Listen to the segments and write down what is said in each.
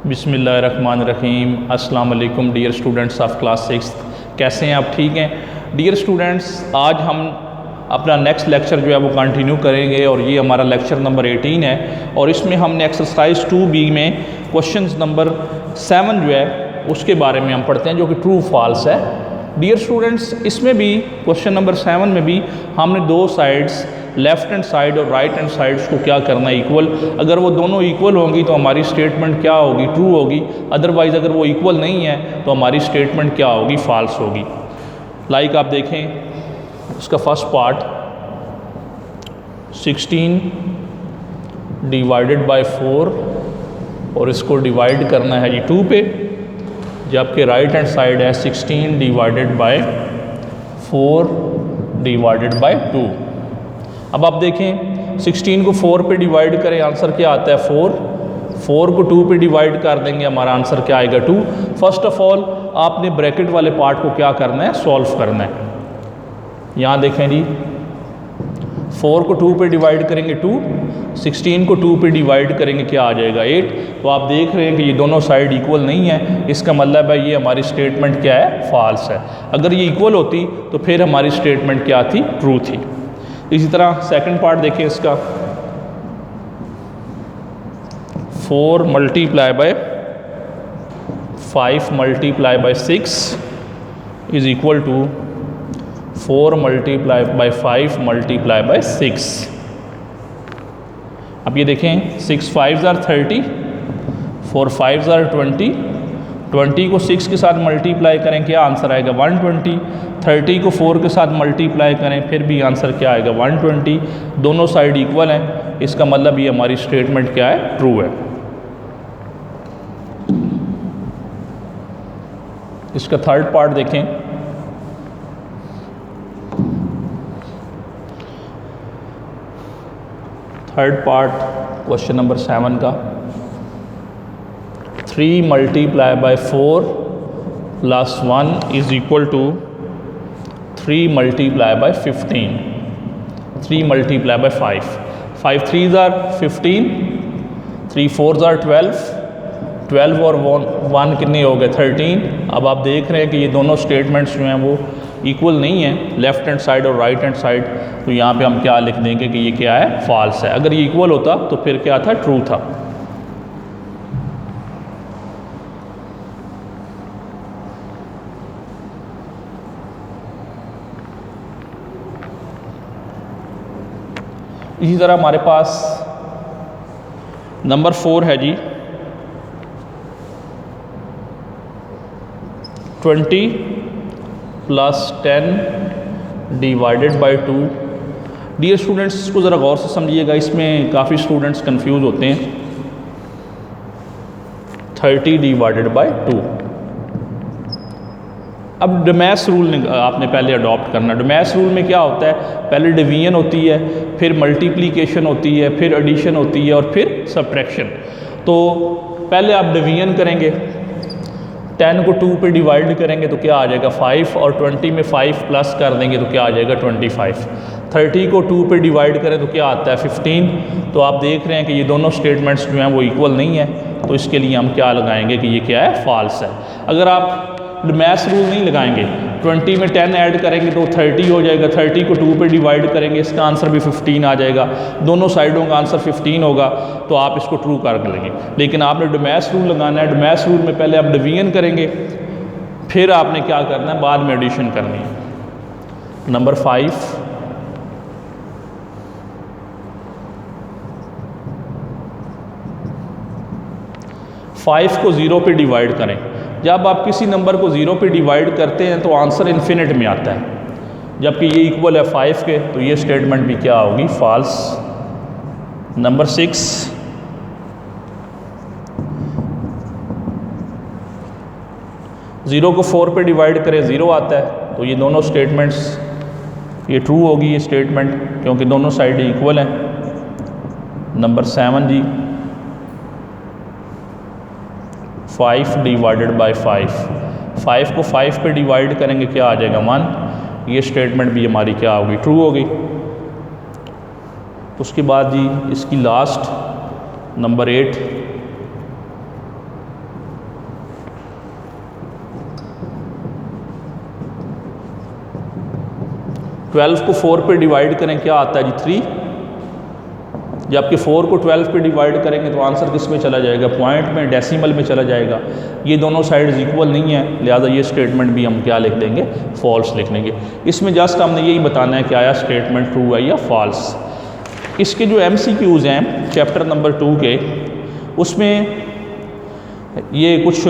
बिस्मिल्लाहिर्रहमानिर्रहीम। अस्सलाम वालेकुम डियर स्टूडेंट्स ऑफ क्लास 6। कैसे हैं आप? ठीक हैं डियर स्टूडेंट्स। आज हम अपना नेक्स्ट लेक्चर जो है वो कंटिन्यू करेंगे और ये हमारा लेक्चर नंबर 18 है और इसमें हमने एक्सरसाइज 2B में क्वेश्चंस नंबर 7 जो है उसके बारे में हम पढ़ते हैं, जो कि ट्रू फॉल्स है। डियर स्टूडेंट्स, इसमें भी क्वेश्चन नंबर 7 में भी हमने दो साइड्स, लेफ़्ट हैंड साइड और राइट हैंड साइड्स को क्या करना है, इक्वल। अगर वो दोनों इक्वल होंगी तो हमारी स्टेटमेंट क्या होगी, ट्रू होगी। अदरवाइज़ अगर वो इक्वल नहीं है तो हमारी स्टेटमेंट क्या होगी, फॉल्स होगी। लाइक आप देखें इसका फर्स्ट पार्ट 16 डिवाइडेड बाय 4 और इसको डिवाइड करना है जी 2 पे, जबकि राइट हैंड साइड है 16 डिवाइडेड बाय 4 डिवाइडेड बाय 2। अब आप देखें 16 को 4 पे डिवाइड करें, आंसर क्या आता है 4 को 2 पे डिवाइड कर देंगे, हमारा आंसर क्या आएगा 2। फर्स्ट ऑफ ऑल आपने ब्रैकेट वाले पार्ट को क्या करना है, सॉल्व करना है। यहाँ देखें जी 4 को 2 पे डिवाइड करेंगे 2, 16 को 2 पे डिवाइड करेंगे क्या आ जाएगा 8। तो आप देख रहे हैं कि ये दोनों साइड इक्वल नहीं है, इसका मतलब है ये हमारी स्टेटमेंट क्या है, फॉल्स है। अगर ये इक्वल होती तो फिर हमारी स्टेटमेंट क्या थी, ट्रू थी। इसी तरह सेकंड पार्ट देखें इसका 4 multiply by 5 multiply by 6 is equal to 4 multiply by 5 multiply by 6। अब ये देखें 6 5s आर 30, 4 5s आर 20, 20 को 6 के साथ मल्टीप्लाई करें क्या आंसर आएगा 120, 30 को 4 के साथ मल्टीप्लाई करें फिर भी आंसर क्या आएगा 120। दोनों साइड इक्वल हैं, इसका मतलब ये हमारी स्टेटमेंट क्या है, ट्रू है। इसका थर्ड पार्ट देखें थर्ड पार्ट क्वेश्चन नंबर 7 का 3 multiply by 4 plus 1 is equal to 3 multiply by 15, 3 multiply by 5, 5 3s are 15, 3 4s are 12, 12 और 1 कितने हो गए 13। अब आप देख रहे हैं कि ये दोनों स्टेटमेंट्स जो हैं वो इक्वल नहीं है, लेफ़्ट हैंड साइड और राइट हैंड साइड। तो यहाँ पे हम क्या लिख देंगे कि ये क्या है, फॉल्स है। अगर ये इक्वल होता तो फिर क्या था, ट्रू था। इसी तरह हमारे पास नंबर 4 है जी 20 plus 10 divided by 2। Dear students, इसको ज़रा गौर से समझिएगा, इसमें काफ़ी स्टूडेंट्स कंफ्यूज होते हैं। 30 डिवाइडेड बाय 2। अब डमैस रूल आपने पहले अडॉप्ट करना। डमैस रूल में क्या होता है, पहले डिवीजन होती है, फिर मल्टीप्लिकेशन होती है, फिर एडिशन होती है और फिर सब्ट्रैक्शन। तो पहले आप डिवीजन करेंगे, 10 को 2 पे डिवाइड करेंगे तो क्या आ जाएगा 5 और 20 में 5 प्लस कर देंगे तो क्या आ जाएगा 25। 30 को 2 पे डिवाइड करें तो क्या आता है 15। तो आप देख रहे हैं कि ये दोनों स्टेटमेंट्स जो हैं वो इक्वल नहीं है, तो इसके लिए हम क्या लगाएंगे कि ये क्या है, फॉल्स है। अगर आप मैथ्स रूल नहीं लगाएंगे, 20 में 10 ऐड करेंगे तो 30 हो जाएगा, 30 को 2 पे डिवाइड करेंगे, इसका आंसर भी 15 आ जाएगा, दोनों साइडों का आंसर 15 होगा, तो आप इसको ट्रू कर लेंगे। लेकिन आपने डमैस रूल लगाना है। डमैस रूल में पहले आप डिवीजन करेंगे, फिर आपने क्या करना है, बाद में एडिशन करनी है। नंबर 5 5 को 0 पे डिवाइड करें। जब आप किसी नंबर को 0 पे डिवाइड करते हैं तो आंसर इन्फिनिट में आता है, जबकि ये इक्वल है 5 के, तो ये स्टेटमेंट भी क्या होगी, फॉल्स। नंबर 6 0 को 4 पे डिवाइड करें 0 आता है, तो ये दोनों स्टेटमेंट्स ये ट्रू होगी ये स्टेटमेंट, क्योंकि दोनों साइड इक्वल हैं। नंबर 7 जी 5 डिवाइडेड बाय 5, 5 को 5 पे डिवाइड करेंगे क्या आ जाएगा 1। ये स्टेटमेंट भी हमारी क्या होगी, ट्रू होगी। उसके बाद जी इसकी लास्ट नंबर 8 12 को 4 पे डिवाइड करें क्या आता है जी 3। जबकि 4 को 12 पे डिवाइड करेंगे तो आंसर किस में चला जाएगा, पॉइंट में, डेसिमल में चला जाएगा। ये दोनों साइड्स इक्वल नहीं है, लिहाजा ये स्टेटमेंट भी हम क्या लिख देंगे, फॉल्स लिख लेंगे। इसमें जस्ट हमने यही बताना है कि आया स्टेटमेंट ट्रू है या फॉल्स। इसके जो MCQs हैं चैप्टर नंबर 2 के, उसमें ये कुछ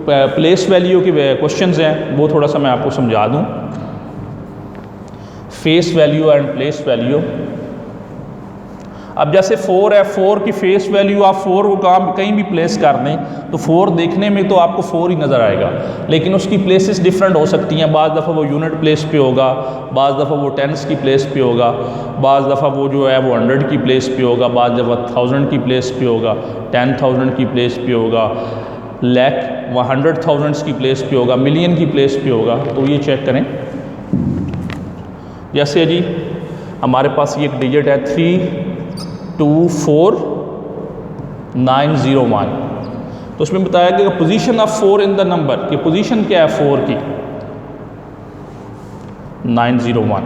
प्लेस वैल्यू के क्वेश्चंस हैं, वो थोड़ा सा मैं आपको समझा दूं। Face value and place value. अब जैसे 4 है, 4 की फेस वैल्यू आप 4 को कहीं भी प्लेस कर दें तो 4 देखने में तो आपको 4 ही नज़र आएगा, लेकिन उसकी प्लेसेस डिफरेंट हो सकती हैं। बाज़ दफ़ा वो यूनिट प्लेस पे होगा, बाज़ दफ़ा वो टेंस की प्लेस पे होगा, बाज़ दफ़ा वो जो है वो 100 की प्लेस पे होगा, बाज़ दफ़ा 1000 की प्लेस पे होगा, 10,000 की प्लेस पे होगा, लाख 100,000 की प्लेस पे होगा, मिलियन की प्लेस पे होगा। तो ये चेक करें। जैसे जी हमारे पास ये एक डिजिट है 324901, तो उसमें बताया कि position of 4 in the number, कि पोजीशन क्या है 4 की, 901।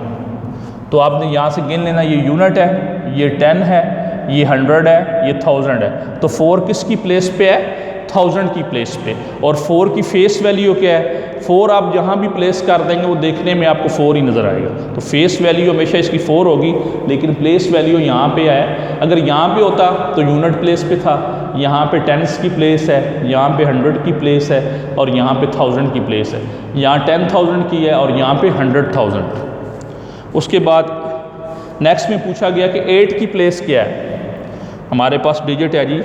तो आपने यहाँ से गिन लेना, ये यूनिट है, ये 10 है, ये 100 है, ये 1000 है। तो 4 किसकी प्लेस पे है, 1000 की प्लेस पे। और 4 की फेस वैल्यू क्या है, 4 आप जहाँ भी प्लेस कर देंगे वो देखने में आपको 4 ही नज़र आएगा। तो फेस वैल्यू हमेशा इसकी 4 होगी, लेकिन प्लेस वैल्यू यहाँ पे है। अगर यहाँ पे होता तो यूनिट प्लेस पे था, यहाँ पे टेंस की प्लेस है, यहाँ पे 100 की प्लेस है, और यहाँ पे 1000 की प्लेस है। यहाँ 10,000 की है और यहाँ पे 100,000। उसके बाद नेक्स्ट में पूछा गया कि 8 की प्लेस क्या है। हमारे पास डिजिट है जी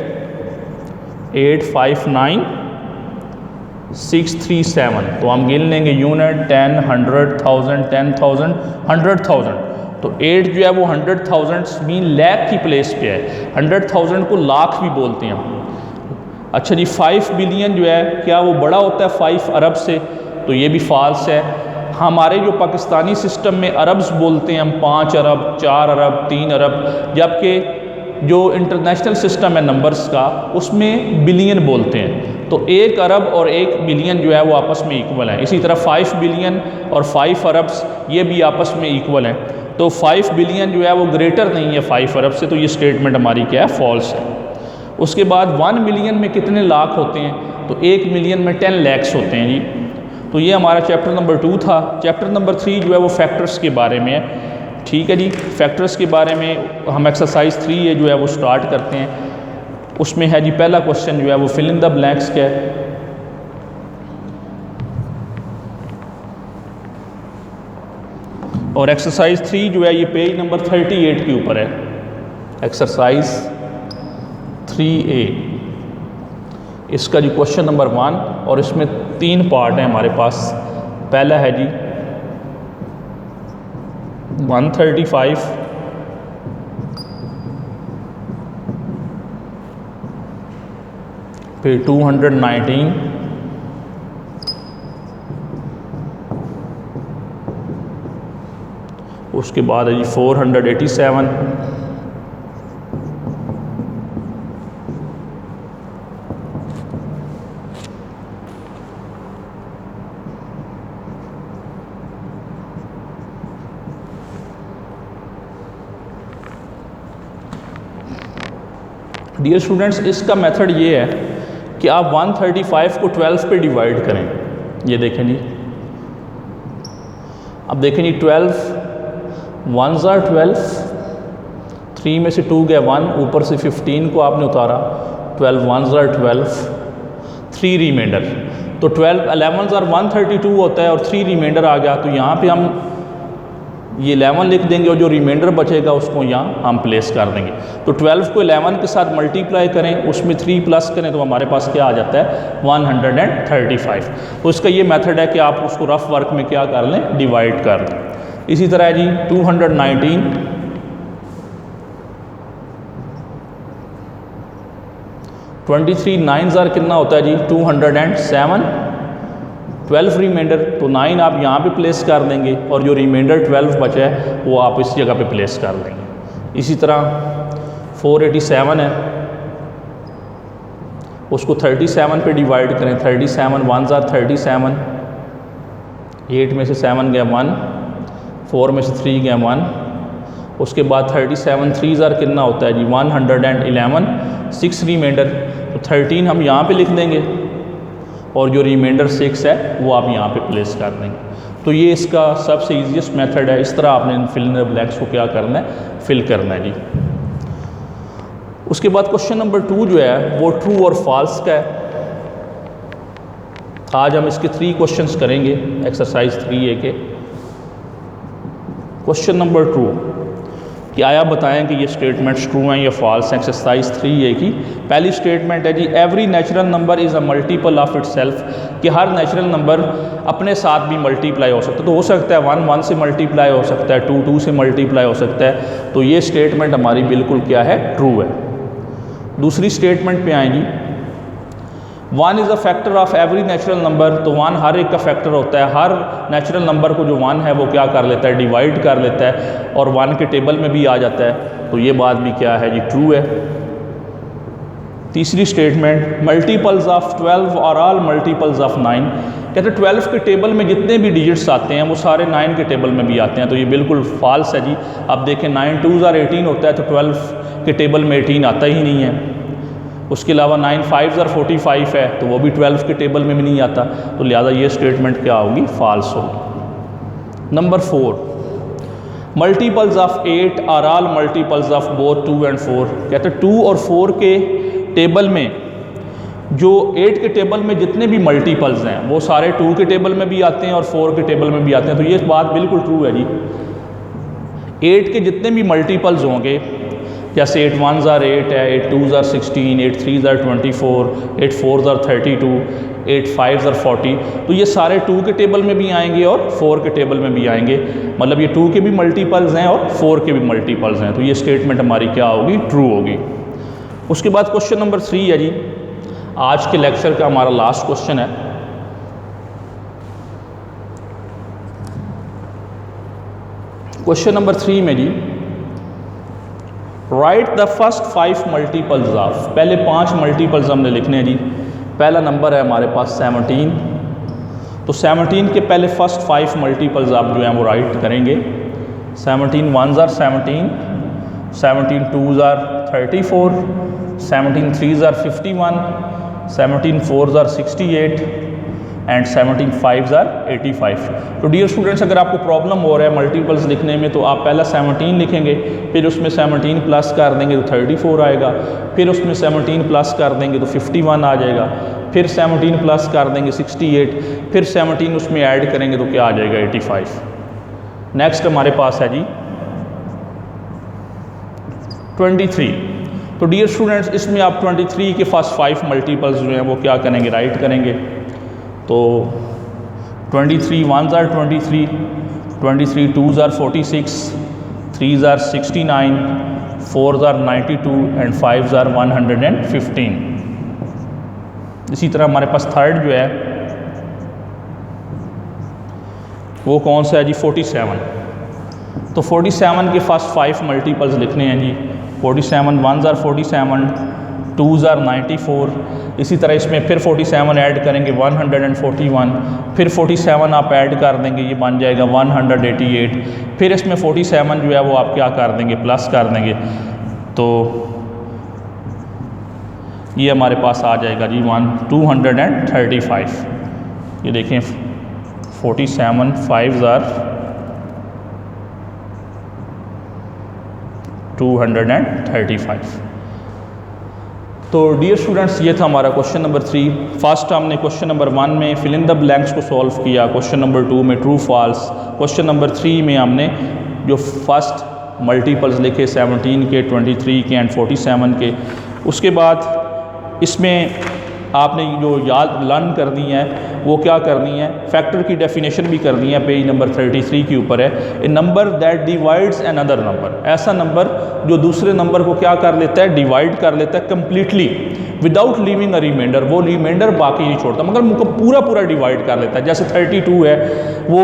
859637। तो हम गिन लेंगे यूनिट 10, 100,000, 10,000, 100,000। तो 8 जो है वो 100,000 मीन लाख की प्लेस पे है। 100,000 को लाख भी बोलते हैं। अच्छा जी 5 बिलियन जो है क्या वो बड़ा होता है 5 अरब से, तो ये भी फॉल्स है। हमारे जो पाकिस्तानी सिस्टम में अरब्स बोलते हैं हम 5 अरब, 4 अरब, 3 अरब, जबकि जो इंटरनेशनल सिस्टम है नंबर्स का उसमें बिलियन बोलते हैं। तो 1 अरब और 1 बिलियन जो है वो आपस में इक्वल है। इसी तरह 5 बिलियन और 5 अरब्स ये भी आपस में इक्वल हैं। तो 5 बिलियन जो है वो ग्रेटर नहीं है 5 अरब से, तो ये स्टेटमेंट हमारी क्या है, फॉल्स है। उसके बाद 1 मिलियन में कितने लाख होते हैं, तो 1 मिलियन में 10 लैक्स होते हैं जी। तो ये हमारा चैप्टर नंबर 2 था। चैप्टर नंबर 3 जो है वो फैक्टर्स के बारे में है। ठीक है जी, फैक्टर्स के बारे में हम एक्सरसाइज 3 ये जो है वो स्टार्ट करते हैं। उसमें है जी पहला क्वेश्चन जो है वो फिल इन द ब्लैंक्स क्या है। और एक्सरसाइज 3 जो है ये पेज नंबर 38 के ऊपर है। एक्सरसाइज 3A, इसका जी क्वेश्चन नंबर 1, और इसमें 3 पार्ट हैं हमारे पास। पहला है जी 135, फिर 219, उसके बाद है जी 487, डियर स्टूडेंट्स, इसका मेथड ये है कि आप 135 को 12 पे डिवाइड करें। ये देखें जी, अब देखें जी 12 1s are 12, 3 में से 2 गया 1, ऊपर से 15 को आपने उतारा, 12 1s are 12, 3 रिमाइंडर। तो 12 11s are 132 होता है और 3 रिमाइंडर आ गया। तो यहाँ पे हम ये 11 लिख देंगे और जो रिमाइंडर बचेगा उसको यहाँ हम प्लेस कर देंगे। तो 12 को 11 के साथ मल्टीप्लाई करें, उसमें 3 प्लस करें तो हमारे पास क्या आ जाता है 135। तो इसका ये मेथड है कि आप उसको रफ वर्क में क्या कर लें, डिवाइड कर लें। इसी तरह जी 219, 23 9s are कितना होता है जी 207, 12 रिमाइंडर, तो 9 आप यहाँ पे प्लेस कर देंगे और जो रिमाइंडर 12 बचा है वो आप इस जगह पे प्लेस कर देंगे। इसी तरह 487 है, उसको 37 पे डिवाइड करें, 37 1s are 37, 8 में से 7 गया 1, 4 में से 3 गया 1, उसके बाद 37 3 कितना होता है जी 111, 6 रिमाइंडर, तो 13 हम यहाँ पे लिख देंगे और जो रिमाइंडर 6 है वो आप यहाँ पे प्लेस कर देंगे। तो ये इसका सबसे ईजीएस्ट मेथड है। इस तरह आपने इन फिल इन द ब्लैंक्स को क्या करना है, फिल करना है जी। उसके बाद क्वेश्चन नंबर 2 जो है वो ट्रू और फॉल्स का है। आज हम इसके 3 क्वेश्चंस करेंगे एक्सरसाइज 3A के। क्वेश्चन नंबर 2 कि आया बताएं कि ये स्टेटमेंट्स ट्रू हैं या फॉल्स हैं। एक्सरसाइज 3A की पहली स्टेटमेंट है जी every natural number is a multiple of itself, कि हर नेचुरल नंबर अपने साथ भी मल्टीप्लाई हो सकता है। तो हो सकता है 1 1 से मल्टीप्लाई हो सकता है, 2 2 से मल्टीप्लाई हो सकता है। तो ये स्टेटमेंट हमारी बिल्कुल क्या है, ट्रू है। दूसरी स्टेटमेंट पे आएंगी 1 is a factor of every natural number, तो 1 हर एक का फैक्टर होता है। हर नेचुरल नंबर को जो 1 है वो क्या कर लेता है, डिवाइड कर लेता है और 1 के टेबल में भी आ जाता है। तो ये बात भी क्या है जी, ट्रू है। तीसरी स्टेटमेंट मल्टीपल्स ऑफ 12 और ऑल मल्टीपल्स ऑफ 9, कहते हैं 12 के टेबल में जितने भी डिजिट्स आते हैं वो सारे 9 के टेबल में भी आते हैं। तो ये बिल्कुल फॉल्स है जी। अब देखें 9 2 18 होता है, तो 12 के टेबल में 18 आता ही नहीं है। उसके अलावा 9 5 45 है, तो वो भी 12 के टेबल में भी नहीं आता। तो लिहाजा ये स्टेटमेंट क्या होगी, फॉल्स होगी। Number 4 multiples of 8 are all multiples of both 2 और 4, कहते हैं 2 और 4 के टेबल में जो 8 के टेबल में जितने भी मल्टीपल्स हैं वो सारे 2 के टेबल में भी आते हैं और 4 के टेबल में भी आते हैं। तो ये बात बिल्कुल ट्रू है जी। 8 के जितने भी मल्टीपल्स होंगे, जैसे 8 1 8 है, 8 2 16, 8 3 24, 8 4 32, 8 5 40, तो ये सारे 2 के टेबल में भी आएंगे और 4 के टेबल में भी आएंगे। मतलब ये 2 के भी मल्टीपल्स हैं और 4 के भी मल्टीपल्स हैं। तो ये स्टेटमेंट हमारी क्या होगी, ट्रू होगी। उसके बाद क्वेश्चन नंबर 3 है जी, आज के लेक्चर का हमारा लास्ट क्वेश्चन है। क्वेश्चन नंबर 3 में जी write the first 5 multiples of, पहले 5 मल्टीपल्स हमने लिखने हैं जी। पहला नंबर है हमारे पास 17, तो 17 के पहले फर्स्ट 5 मल्टीपल्स आप जो हैं वो राइट करेंगे। 17 1 17, 17 2 34, 17 3 51, 17 4 68 एंड 17 5 85। तो डियर स्टूडेंट्स, अगर आपको प्रॉब्लम हो रहा है मल्टीपल्स लिखने में तो आप पहला 17 लिखेंगे, फिर उसमें 17 प्लस कर देंगे तो 34 आएगा, फिर उसमें 17 प्लस कर देंगे तो 51 आ जाएगा, फिर 17 प्लस कर देंगे 68, फिर 17 उसमें ऐड करेंगे तो क्या आ जाएगा 85। नेक्स्ट हमारे पास है जी 23। तो डियर स्टूडेंट्स, इसमें आप 23 के फर्स्ट 5 मल्टीपल्स जो हैं वो क्या करेंगे, राइट करेंगे। तो 23 1 23, 23 2 46, 3 69, 4 92 एंड 5 115। इसी तरह हमारे पास थर्ड जो है वो कौन सा है जी, 47। तो 47 के फर्स्ट 5 मल्टीपल्स लिखने हैं जी। 47 1 47, 2 94, इसी तरह इसमें फिर 47 ऐड करेंगे 141, फिर 47 आप ऐड कर देंगे ये बन जाएगा 188, फिर इसमें 47 जो है वो आप क्या कर देंगे, प्लस कर देंगे। तो ये हमारे पास आ जाएगा जी 235। ये देखें 47 5 235। तो डियर स्टूडेंट्स, ये था हमारा क्वेश्चन नंबर 3। फर्स्ट हमने क्वेश्चन नंबर 1 में फिल इन द ब्लैंक्स को सॉल्व किया, क्वेश्चन नंबर 2 में ट्रू फॉल्स, क्वेश्चन नंबर 3 में हमने जो फर्स्ट मल्टीपल्स लिखे 17 के, 23 के एंड 47 के। उसके बाद इसमें आपने जो याद लर्न करनी है वो क्या करनी है, फैक्टर की डेफिनेशन भी करनी है। पेज नंबर 33 के ऊपर है, a number that divides another number, ऐसा नंबर जो दूसरे नंबर को क्या कर लेता है, डिवाइड कर लेता है completely without leaving a reminder, वो रिमाइंडर बाकी नहीं छोड़ता मगर पूरा पूरा डिवाइड कर लेता है। जैसे 32 है वो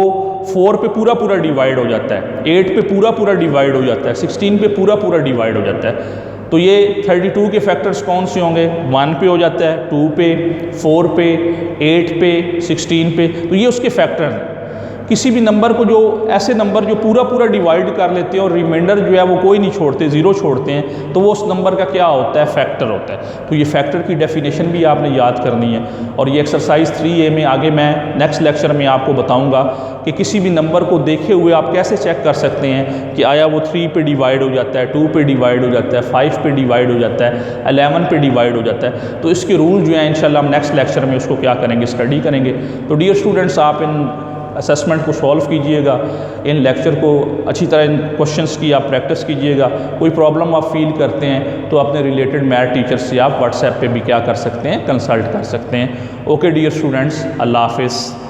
4 पे पूरा पूरा डिवाइड हो जाता है, 8 पे पूरा पूरा डिवाइड हो जाता है, 16 पे पूरा पूरा डिवाइड हो जाता है। तो ये 32 के फैक्टर्स कौन से होंगे, 1 पे हो जाता है, 2 पे, 4 पे, 8 पे, 16 पे, तो ये उसके फैक्टर हैं। किसी भी नंबर को जो ऐसे नंबर जो पूरा पूरा डिवाइड कर लेते हैं और रिमाइंडर जो है वो कोई नहीं छोड़ते, ज़ीरो छोड़ते हैं, तो वो उस नंबर का क्या होता है, फैक्टर होता है। तो ये फैक्टर की डेफिनेशन भी आपने याद करनी है। और ये एक्सरसाइज 3A में आगे मैं नेक्स्ट लेक्चर में आपको बताऊँगा कि किसी भी नंबर को देखे हुए आप कैसे चेक कर सकते हैं कि आया वो 3 पे डिवाइड हो जाता है, 2 पे डिवाइड हो जाता है, 5 पे डिवाइड हो जाता है, 11 पे डिवाइड हो जाता है। तो इसके रूल जो हैं इंशाल्लाह हम नेक्स्ट लेक्चर में उसको क्या करेंगे, स्टडी करेंगे। तो डियर स्टूडेंट्स, आप इन असेसमेंट को सॉल्व कीजिएगा, इन लेक्चर को अच्छी तरह, इन क्वेश्चंस की आप प्रैक्टिस कीजिएगा। कोई प्रॉब्लम आप फील करते हैं तो अपने रिलेटेड मैथ टीचर से आप व्हाट्सएप पे भी क्या कर सकते हैं, कंसल्ट कर सकते हैं। ओके डियर स्टूडेंट्स, अल्लाह हाफिज़।